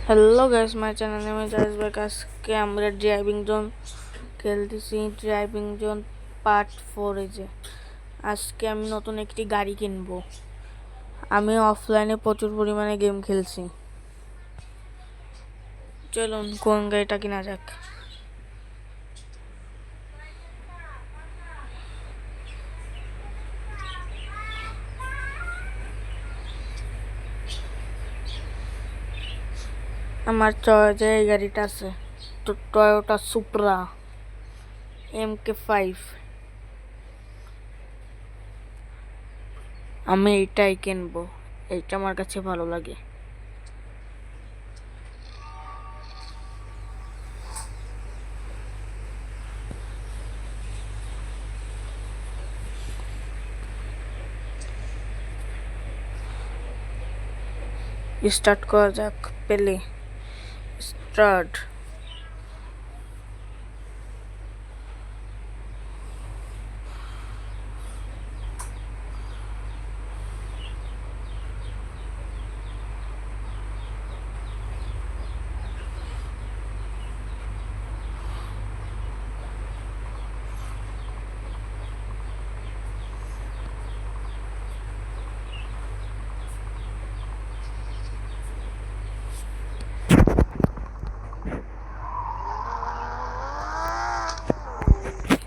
Hello guys, my channel name is iceberg. आज के আমরা ড্রাইভিং জোন খেলতেছি। ড্রাইভিং জোন পার্ট 4 এ যে আজকে আমি নতুন একটি গাড়ি কিনবো। আমি অফলাইনে প্রচুর পরিমাণে গেম খেলছি। চলুন কোন গাড়িটা কিনা যাক। আমার চয়েসে এই গাড়িটা আছে, তো টয়োটা সুপ্রা MK5। আমি এইটাই কিনবো, এইটা আমার কাছে ভালো লাগে। স্টার্ট করা যাক। পেলে স্টার্ট।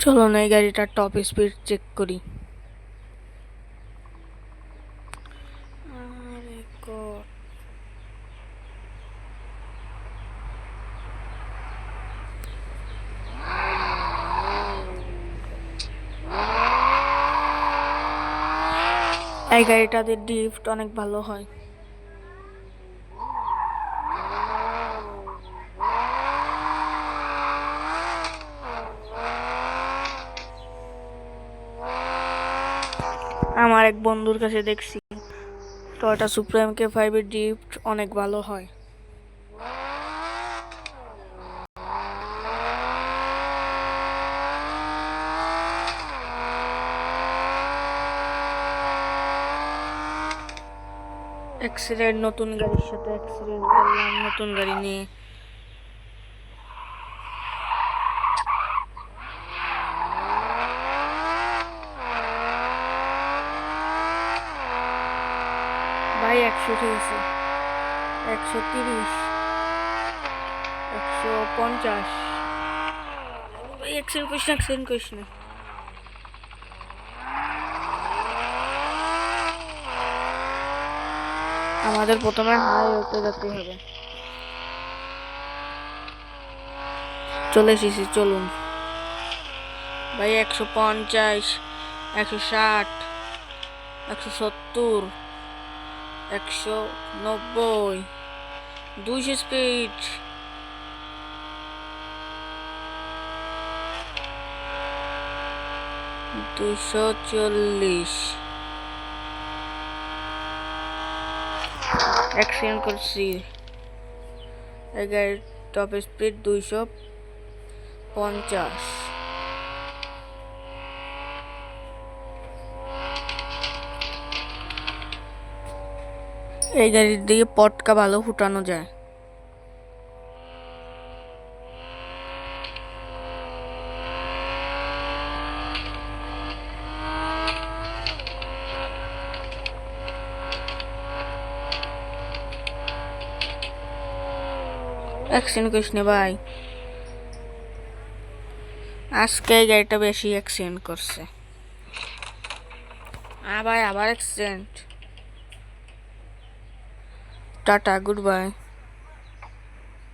চলো না এই গাড়িটার টপ স্পিড চেক করি। এই গাড়িটাতে ড্রিফট অনেক ভালো হয়। আমার এক বন্ধুর কাছে দেখছি টয়োটা সুপ্রা MK5 এর ড্রিফট অনেক ভালো হয়। অ্যাক্সিডেন্ট, নতুন গাড়ির সাথে অ্যাক্সিডেন্ট করলাম নতুন গাড়ি নিয়ে। ভাই 100 হয়েছে, 130, 150। ভাই অ্যাক্সিডেন্ট করিস না। আমাদের প্রথমে হাইওয়েতে যেতে হবে। চলে এসেছি, চলুন ভাই। 150, 160, 170, 190, 200 স্পিড। $240। অ্যাক্সিডেন্ট করছি। এই গাড়ির টপ স্পিড 250। এই গাড়ির দিকে পটকা ভালো ফুটানো যায়। অ্যাক্সিডেন্ট করিস না ভাই। আজকে এই গাড়িটা বেশি অ্যাক্সিডেন্ট করছে। ভাই আবার অ্যাক্সিডেন্ট। Tata, good bye.